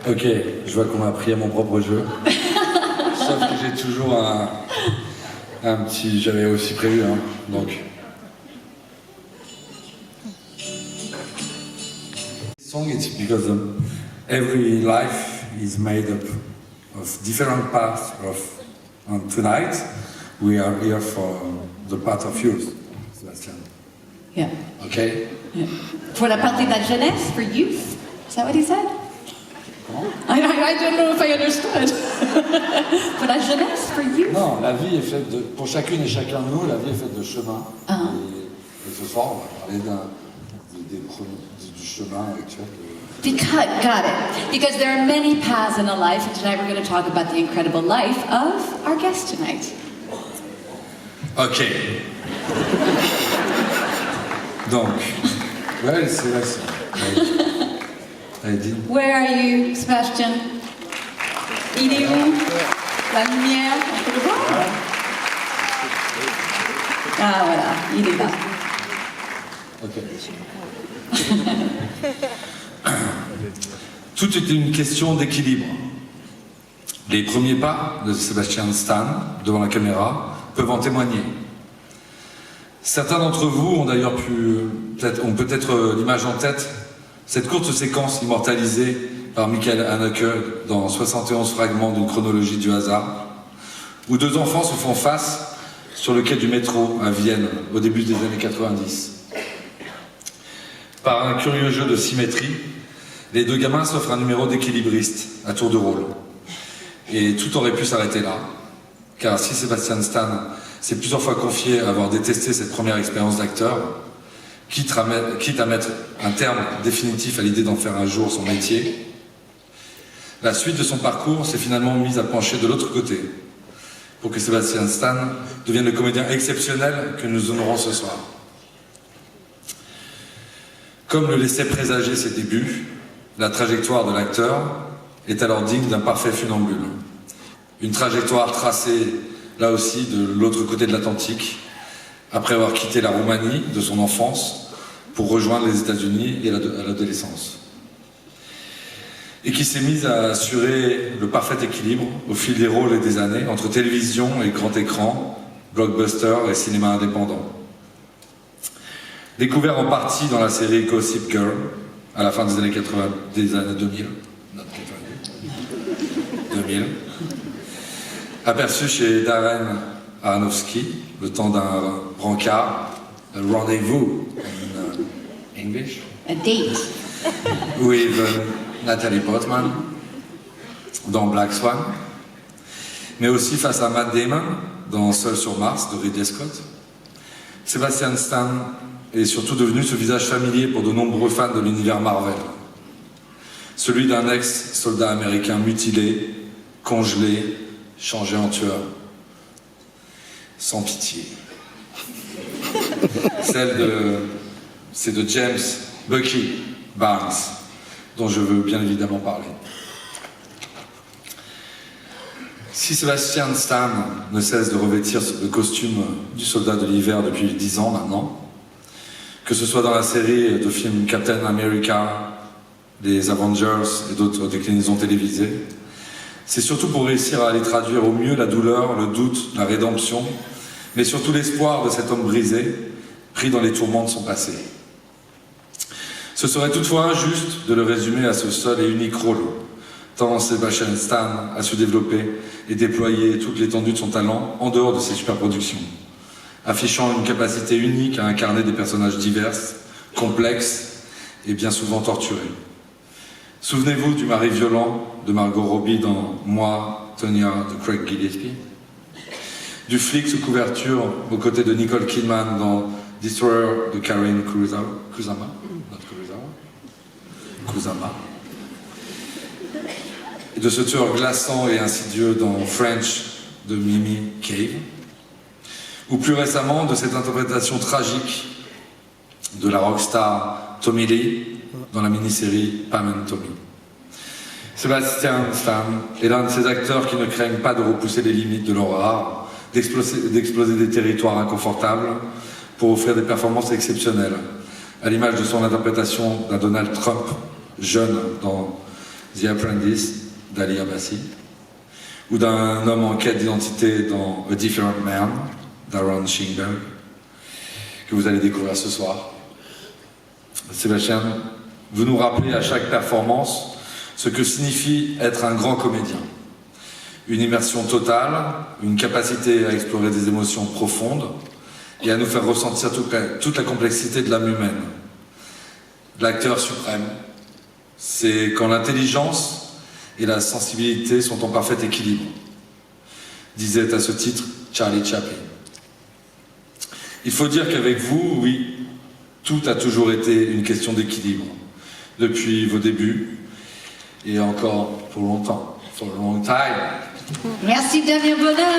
Ok, je vois qu'on m'a appris à mon propre jeu. Sauf que j'ai toujours un petit... J'avais aussi prévu, hein, donc... Song, it's because every life is made up of different parts of... And tonight, we are here for the part of yours, Sebastian. Yeah. Okay? Yeah. Pour la partie de la jeunesse, for youth. Is that what he said? I don't know if I understood. Pour la jeunesse, for youth. Non, la vie est faite de... Pour chacune et chacun de nous, la vie est faite de chemin. Et ce soir, on va parler du chemin actuel. Got it. Because there are many paths in a life, and tonight we're going to talk about the incredible life of our guest tonight. Ok. Donc, where is Sebastian? Where are you, Sebastian? Il est où? La lumière, on peut le voir? Ah voilà, il est là. Ok. Tout est une question d'équilibre. Les premiers pas de Sebastian Stan devant la caméra peuvent en témoigner. Certains d'entre vous ont d'ailleurs ont peut-être l'image en tête, cette courte séquence immortalisée par Michael Haneke dans 71 fragments d'une chronologie du hasard, où deux enfants se font face sur le quai du métro à Vienne au début des années 90. Par un curieux jeu de symétrie, les deux gamins s'offrent un numéro d'équilibriste à tour de rôle. Et tout aurait pu s'arrêter là, car si Sebastian Stan s'est plusieurs fois confié à avoir détesté cette première expérience d'acteur, quitte à mettre un terme définitif à l'idée d'en faire un jour son métier, la suite de son parcours s'est finalement mise à pencher de l'autre côté, pour que Sebastian Stan devienne le comédien exceptionnel que nous honorons ce soir. Comme le laissait présager ses débuts, la trajectoire de l'acteur est alors digne d'un parfait funambule. Une trajectoire tracée, là aussi, de l'autre côté de l'Atlantique, après avoir quitté la Roumanie de son enfance pour rejoindre les États-Unis et à l'adolescence. Et qui s'est mise à assurer le parfait équilibre au fil des rôles et des années entre télévision et grand écran, blockbuster et cinéma indépendant. Découvert en partie dans la série Gossip Girl, à la fin des années 80, des années 2000, 2000, aperçu chez Darren Aronofsky, le temps d'un brancard, a rendezvous in English, a date, with Natalie Portman dans Black Swan, mais aussi face à Matt Damon dans Seul sur Mars de Ridley Scott. Sebastian Stan est surtout devenu ce visage familier pour de nombreux fans de l'univers Marvel. Celui d'un ex-soldat américain mutilé, congelé, changé en tueur. Sans pitié. C'est de James Bucky Barnes, dont je veux bien évidemment parler. Si Sebastian Stan ne cesse de revêtir le costume du soldat de l'hiver depuis 10 ans maintenant, que ce soit dans la série de films Captain America, les Avengers et d'autres déclinaisons télévisées, c'est surtout pour réussir à aller traduire au mieux la douleur, le doute, la rédemption, mais surtout l'espoir de cet homme brisé, pris dans les tourments de son passé. Ce serait toutefois injuste de le résumer à ce seul et unique rôle, tant Sebastian Stan a su développer et déployer toute l'étendue de son talent en dehors de ses superproductions, affichant une capacité unique à incarner des personnages divers, complexes et bien souvent torturés. Souvenez-vous du mari violent de Margot Robbie dans Moi, Tonya de Craig Gillespie, du flic sous couverture aux côtés de Nicole Kidman dans Destroyer de Karen Kusama, et de ce tueur glaçant et insidieux dans French de Mimi Cave, ou plus récemment de cette interprétation tragique de la rockstar Tommy Lee dans la mini-série Pam and Tommy. Sebastian Stan est l'un de ces acteurs qui ne craignent pas de repousser les limites de leur art, d'exploser des territoires inconfortables pour offrir des performances exceptionnelles, à l'image de son interprétation d'un Donald Trump jeune dans The Apprentice d'Ali Abbasi, ou d'un homme en quête d'identité dans A Different Man d'Aaron Schingberg, que vous allez découvrir ce soir. Sébastien, vous nous rappelez à chaque performance ce que signifie être un grand comédien. Une immersion totale, une capacité à explorer des émotions profondes et à nous faire ressentir toute la complexité de l'âme humaine. L'acteur suprême, c'est quand l'intelligence et la sensibilité sont en parfait équilibre, disait à ce titre Charlie Chaplin. Il faut dire qu'avec vous, oui, tout a toujours été une question d'équilibre, depuis vos débuts et encore pour longtemps, for a long time. Merci Damien Bonnard.